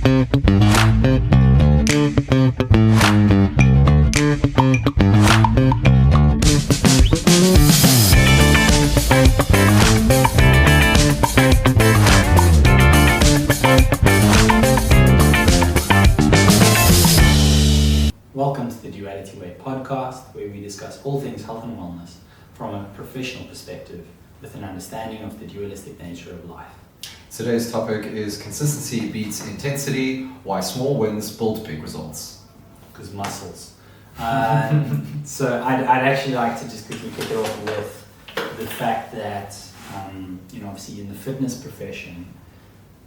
Welcome to the Duality Way Podcast, where we discuss all things health and wellness from a professional perspective with an understanding of the dualistic nature of life. Today's topic is consistency beats intensity, why small wins build big results. Because muscles. So I'd actually like to just quickly kick it off with the fact that, obviously in the fitness profession,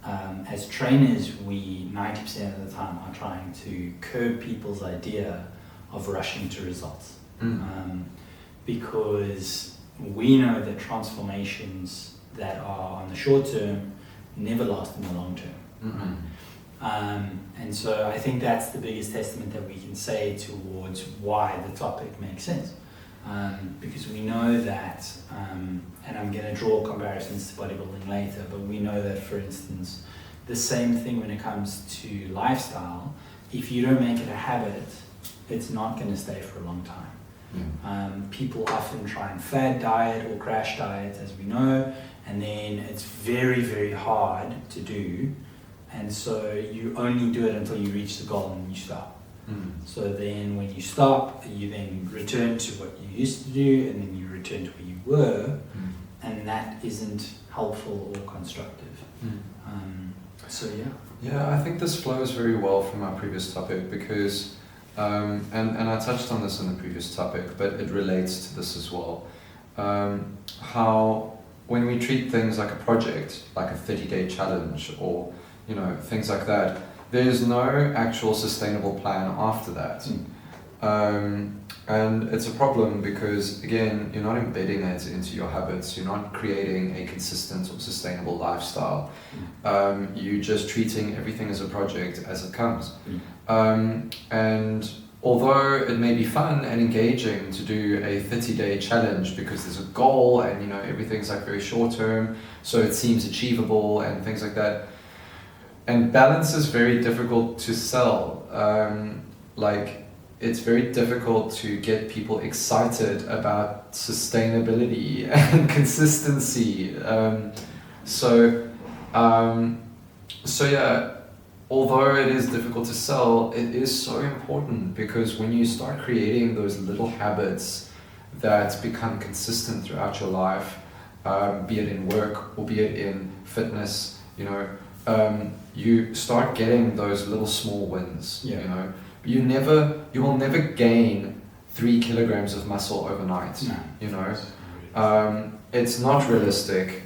as trainers, we 90% of the time are trying to curb people's idea of rushing to results. Because we know that transformations that are on the short term never last in the long term. And so I think that's the biggest testament that we can say towards why the topic makes sense. Because we know that, and I'm going to draw comparisons to bodybuilding later, but we know that, for instance, the same thing when it comes to lifestyle, if you don't make it a habit, it's not going to stay for a long time. People often try and fad diet or crash diet, as we know, and then it's very, very hard to do. And so you only do it until you reach the goal and you stop. So then when you stop, you then return to what you used to do, and then you return to where you were, and that isn't helpful or constructive. Yeah, I think this flows very well from our previous topic because, and I touched on this in the previous topic, but it relates to this as well. How when we treat things like a project, like a 30-day challenge or, things like that, there's no actual sustainable plan after that. And it's a problem because, again, you're not embedding it into your habits, you're not creating a consistent or sustainable lifestyle. You're just treating everything as a project as it comes. And although it may be fun and engaging to do a 30-day challenge because there's a goal and, everything's like very short term, so it seems achievable and things like that. And balance is very difficult to sell. It's very difficult to get people excited about sustainability and consistency. Although it is difficult to sell, it is so important because when you start creating those little habits that become consistent throughout your life, be it in work or be it in fitness, you start getting those little small wins. You will never gain 3 kilograms of muscle overnight. It's not realistic.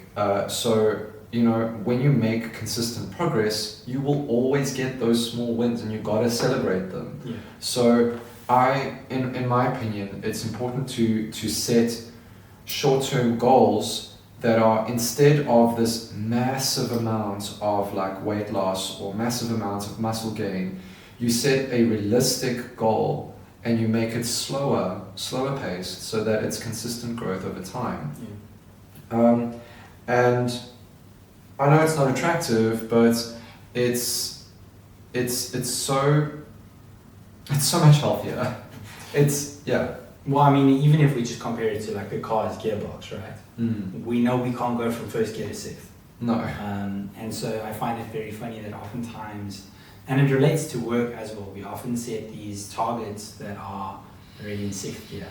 When you make consistent progress, you will always get those small wins and you gotta celebrate them. So in my opinion, it's important to set short-term goals that are, instead of this massive amount of weight loss or massive amount of muscle gain, you set a realistic goal and you make it slower paced so that it's consistent growth over time. And I know it's not attractive, but it's so much healthier. Well, I mean, even if we just compare it to the car's gearbox, right? We know we can't go from first gear to sixth. No. And so I find it very funny that oftentimes, and it relates to work as well, we often set these targets that are already in sixth gear,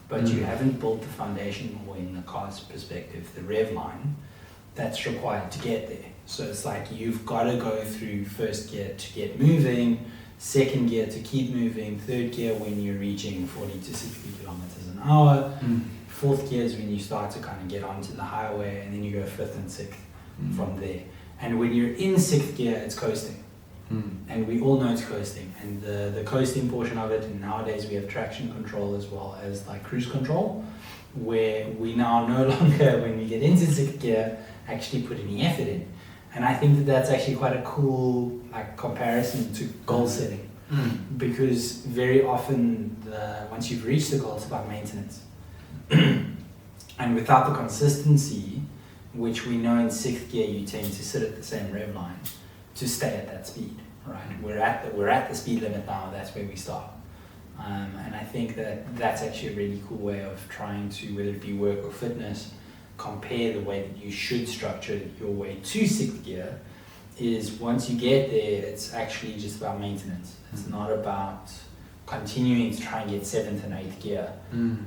but you haven't built the foundation, or in the car's perspective, the rev line that's required to get there. So it's you've got to go through first gear to get moving, second gear to keep moving, third gear when you're reaching 40 to 60 kilometers an hour, fourth gear is when you start to kind of get onto the highway, and then you go fifth and sixth from there. And when you're in sixth gear, it's coasting. And we all know it's coasting, and the coasting portion of it, and nowadays we have traction control as well as cruise control, where we now no longer, when we get into sixth gear, actually put any effort in. And I think that's actually quite a cool comparison to goal setting, because very often once you've reached the goal, it's about maintenance. And without the consistency, which we know in sixth gear you tend to sit at the same rev line to stay at that speed. right? We're at the speed limit now. That's where we stop. And I think that's actually a really cool way of trying to, whether it be work or fitness, compare the way that you should structure your way to sixth gear. Is once you get there, it's actually just about maintenance. It's not about continuing to try and get seventh and eighth gear,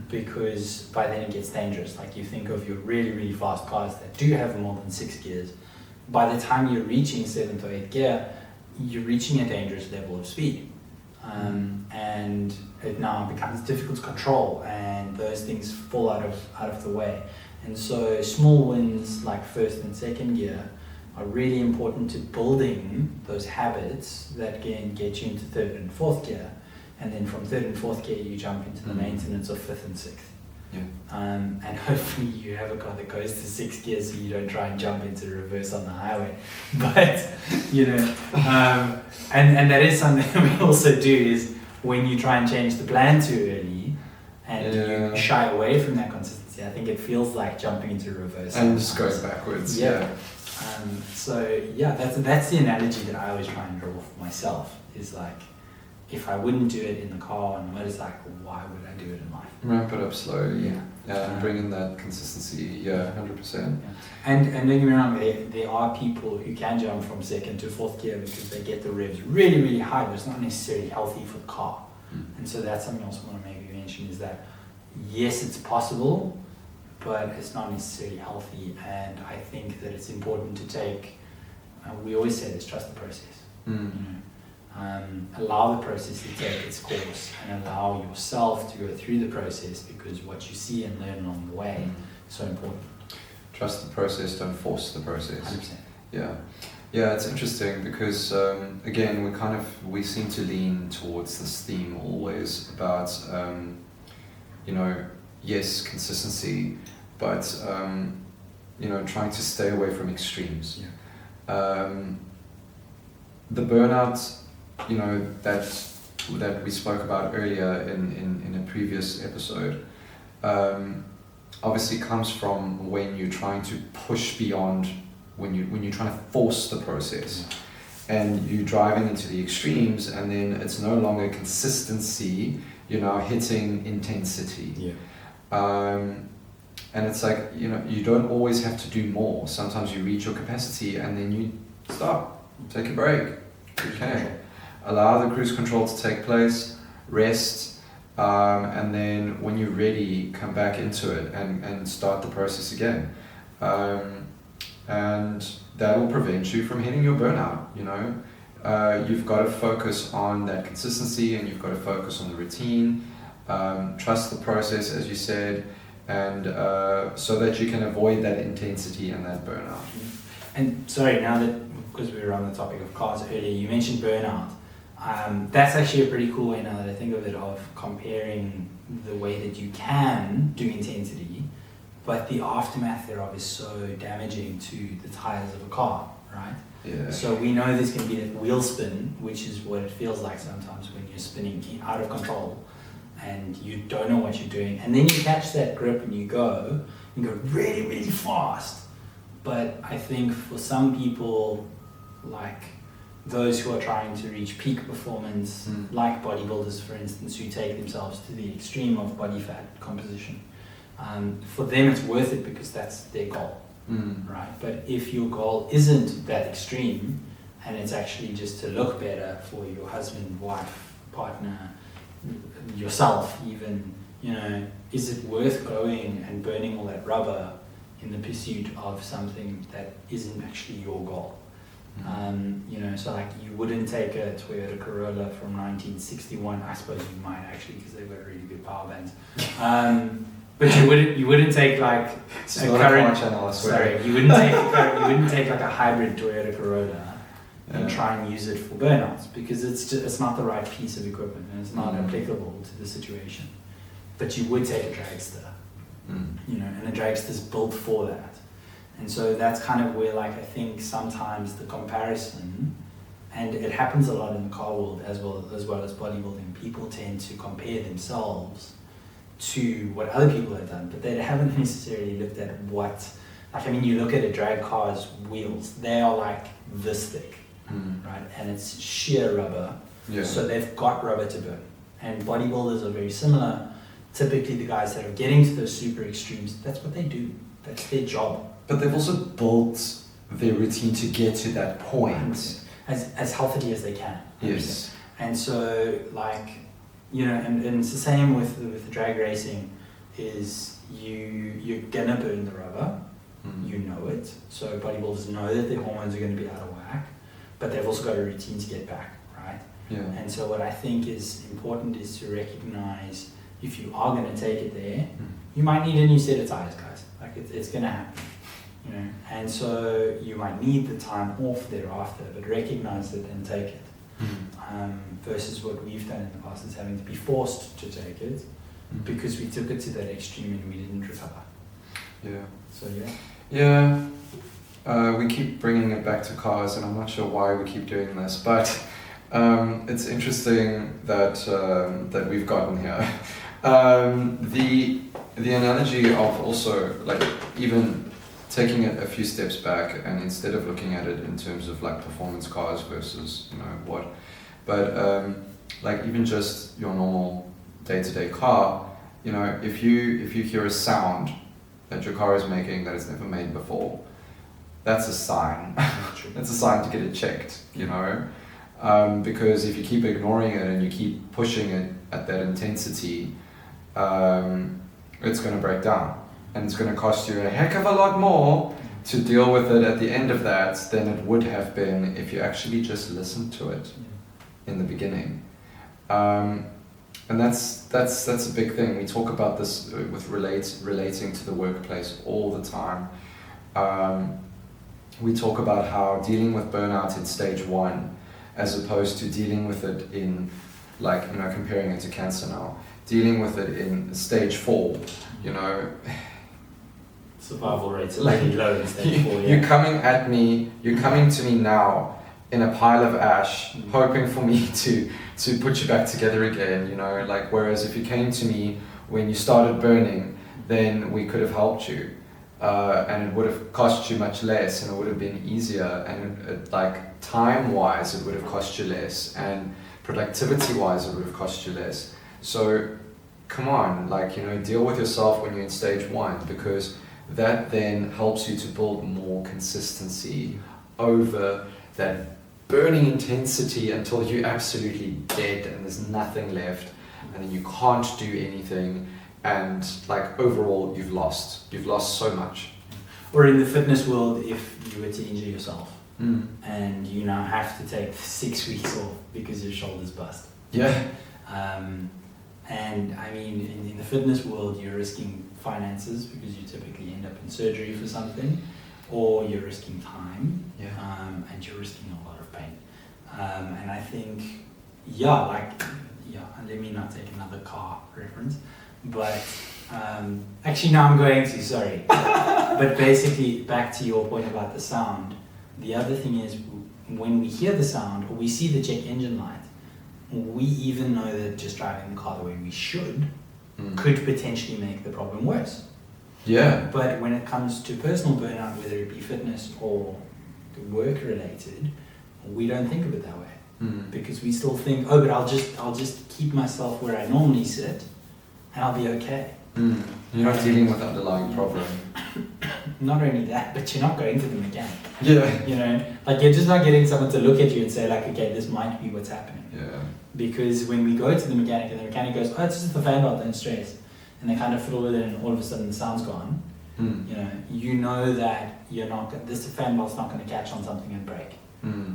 because by then it gets dangerous. Like, you think of your really, really fast cars that do have more than 6 gears. By the time you're reaching seventh or eighth gear, you're reaching a dangerous level of speed. And it now becomes difficult to control, and those things fall out of the way. And so small wins like first and second gear are really important to building those habits that can get you into third and fourth gear. And then from third and fourth gear, you jump into the maintenance of fifth and sixth. Yeah. And hopefully you have a car that goes to 6 gears so you don't try and jump into reverse on the highway. But, and that is something we also do, is when you try and change the plan too early and you shy away from that consistency, I think it feels like jumping into reverse. And just going backwards. Yeah. That's the analogy that I always try and draw for myself, is like, if I wouldn't do it in the car and motorcycle, why would I do it in life? Ramp it up slowly. And bring in that consistency. 100%. Yeah. And don't get me wrong, there are people who can jump from second to fourth gear because they get the revs really, really high, but it's not necessarily healthy for the car. And so that's something else I want to maybe mention, is that yes, it's possible, but it's not necessarily healthy. And I think that it's important to take, we always say this, trust the process. Allow the process to take its course, and allow yourself to go through the process, because what you see and learn along the way is so important. Trust the process, don't force the process. 100%. Yeah, it's interesting because again, we seem to lean towards this theme always about yes, consistency, but trying to stay away from extremes. The burnout, that we spoke about earlier in a previous episode, obviously comes from when you're trying to push beyond, when you're trying to force the process, and you're driving into the extremes, and then it's no longer consistency, you're now hitting intensity. And it's like, you don't always have to do more. Sometimes you reach your capacity and then you stop, take a break. Okay. Allow the cruise control to take place, rest, and then when you're ready, come back into it and start the process again. And that will prevent you from hitting your burnout. You've got to focus on that consistency, and you've got to focus on the routine, trust the process, as you said, and so that you can avoid that intensity and that burnout. And sorry, now that, because we were on the topic of cars earlier, you mentioned burnout. That's actually a pretty cool way, now that I think of it, of comparing the way that you can do intensity, but the aftermath thereof is so damaging to the tires of a car, right? Yeah. So we know there's going to be that wheel spin, which is what it feels like sometimes when you're spinning out of control and you don't know what you're doing, and then you catch that grip and you go really, really fast. But I think for some people, like those who are trying to reach peak performance, like bodybuilders, for instance, who take themselves to the extreme of body fat composition, for them it's worth it because that's their goal, right? But if your goal isn't that extreme, and it's actually just to look better for your husband, wife, partner, yourself even, is it worth going and burning all that rubber in the pursuit of something that isn't actually your goal? So like, you wouldn't take a Toyota Corolla from 1961. I suppose you might actually, because they've got really good power bands. But you wouldn't take like a current channel, I swear. Sorry, you wouldn't take like a hybrid Toyota Corolla and try and use it for burnouts, because it's not the right piece of equipment and it's not applicable to the situation. But you would take a dragster, and a dragster's built for that. And so that's kind of where, like, I think sometimes the comparison, and it happens a lot in the car world as well as bodybuilding, people tend to compare themselves to what other people have done, but they haven't necessarily looked at what, you look at a drag car's wheels, they are like this thick, right? And it's sheer rubber. Yeah. So they've got rubber to burn. And bodybuilders are very similar. Typically the guys that are getting to those super extremes, that's what they do. That's their job. But they've also built their routine to get to that point. As healthily as they can. Yes. And so, like, you know, and it's the same with the drag racing, is you're gonna burn the rubber, you know it. So bodybuilders know that their hormones are going to be out of whack, but they've also got a routine to get back, right? Yeah. And so what I think is important is to recognize if you are going to take it there, you might need a new set of tires, guys. Like it's going to happen, you know. And so you might need the time off thereafter, but recognize it and take it. Versus what we've done in the past is having to be forced to take it because we took it to that extreme and we didn't recover. Yeah. So yeah. Yeah. We keep bringing it back to cars, and I'm not sure why we keep doing this, but it's interesting that that we've gotten here. The analogy of also like even taking it a few steps back, and instead of looking at it in terms of like performance cars versus what, but like even just your normal day-to-day car, if you hear a sound that your car is making that it's never made before, that's a sign. That's a sign to get it checked, because if you keep ignoring it and you keep pushing it at that intensity, it's going to break down, and it's going to cost you a heck of a lot more to deal with it at the end of that than it would have been if you actually just listened to it in the beginning. And that's a big thing. We talk about this with relating to the workplace all the time. We talk about how dealing with burnout in stage 1, as opposed to dealing with it in, comparing it to cancer now, dealing with it in stage 4, Survival rates are really low in stage 4, You're coming to me now in a pile of ash, hoping for me to put you back together again, whereas if you came to me when you started burning, then we could have helped you, and it would have cost you much less, and it would have been easier, and time-wise it would have cost you less, and productivity-wise it would have cost you less. So come on, deal with yourself when you're in stage 1, because that then helps you to build more consistency over that burning intensity until you're absolutely dead and there's nothing left, and then you can't do anything, and overall you've lost so much. Or in the fitness world, if you were to injure yourself and you now have to take 6 weeks off because your shoulder's bust. Yeah. And I mean, in the fitness world, you're risking finances because you typically end up in surgery for something, or you're risking time, and you're risking a lot of pain. And I think, and let me not take another car reference, but actually now I'm going to, sorry. But basically, back to your point about the sound, the other thing is when we hear the sound or we see the check engine light, we even know that just driving the car the way we should could potentially make the problem worse. Yeah. But when it comes to personal burnout, whether it be fitness or work related, we don't think of it that way, because we still think, but I'll just keep myself where I normally sit, and I'll be okay. You're not dealing with the underlying problem. Not only that, but you're not going to the mechanic. Yeah. You're just not getting someone to look at you and say okay, this might be what's happening. Yeah. Because when we go to the mechanic and the mechanic goes, it's just the fan belt, don't stress, and they kind of fiddle with it, and all of a sudden the sound's gone. You know that this fan belt's not going to catch on something and break,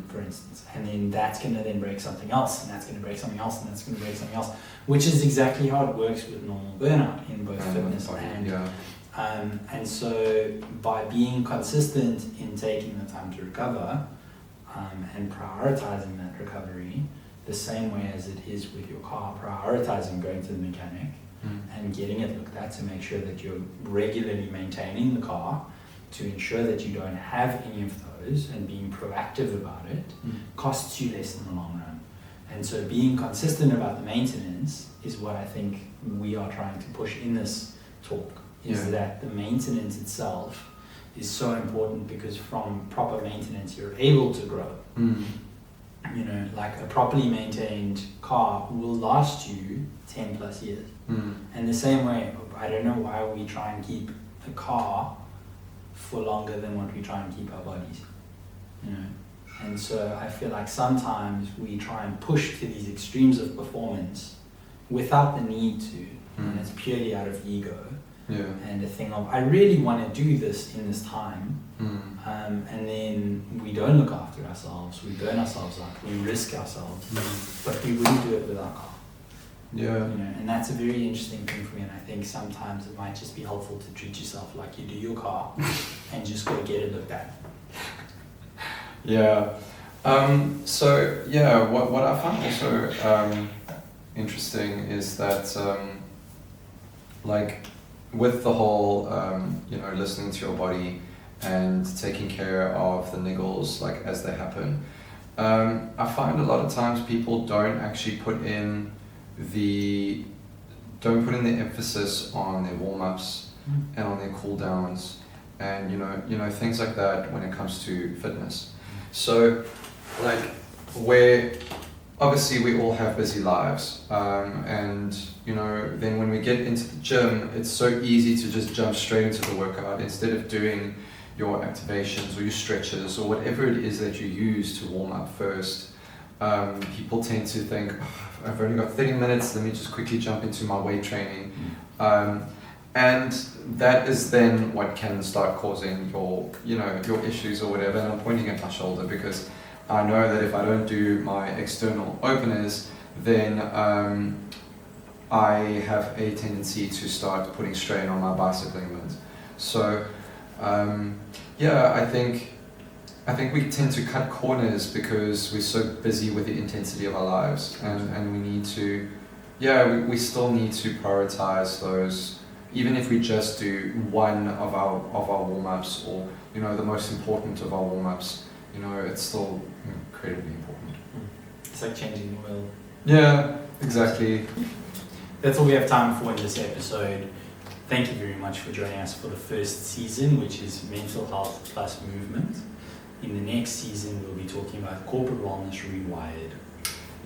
for instance, and then that's going to then break something else, and that's going to break something else, and that's going to break something else, which is exactly how it works with normal burnout in both fitness and so by being consistent in taking the time to recover and prioritizing that recovery, the same way as it is with your car, prioritizing going to the mechanic and getting it looked at to make sure that you're regularly maintaining the car to ensure that you don't have any of those, and being proactive about it costs you less in the long run. And so being consistent about the maintenance is what I think we are trying to push in this talk, is that the maintenance itself is so important, because from proper maintenance you're able to grow. You know, like a properly maintained car will last you 10 plus years. And the same way, I don't know why we try and keep a car for longer than what we try and keep our bodies, you know. And so I feel like sometimes we try and push to these extremes of performance without the need to, and it's purely out of ego. And a thing of, I really want to do this in this time, and then we don't look after ourselves, we burn ourselves out, we risk ourselves, but we wouldn't do it with our car. You know, and that's a very interesting thing for me, and I think sometimes it might just be helpful to treat yourself like you do your car and just go get it looked at. So what I find also interesting is that like with the whole you know, listening to your body and taking care of the niggles like as they happen, I find a lot of times people don't actually put in the emphasis on their warm-ups and on their cool downs, and you know things like that when it comes to fitness. So like, where obviously we all have busy lives, and you know, then when we get into the gym, it's so easy to just jump straight into the workout instead of doing your activations or your stretches or whatever it is that you use to warm up first. People tend to think, I've only got 30 minutes, let me just quickly jump into my weight training. And that is then what can start causing your issues or whatever. And I'm pointing at my shoulder because I know that if I don't do my external openers, then I have a tendency to start putting strain on my bicep ligaments. So I think we tend to cut corners because we're so busy with the intensity of our lives, and we need to, we still need to prioritize those. Even if we just do one of our warm-ups, or you know, the most important of our warm-ups, you know, it's still incredibly important. It's like changing the oil. Yeah, exactly. That's all we have time for in this episode. Thank you very much for joining us for the first season, which is mental health plus movement. In the next season, we'll be talking about corporate wellness rewired.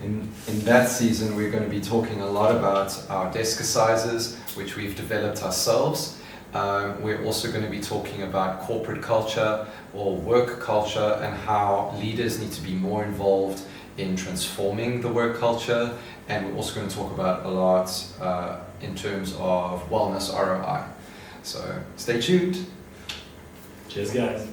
In that season, we're going to be talking a lot about our desk sizes, which we've developed ourselves. We're also going to be talking about corporate culture or work culture and how leaders need to be more involved in transforming the work culture. And we're also going to talk about a lot in terms of wellness ROI. So stay tuned. Cheers, guys.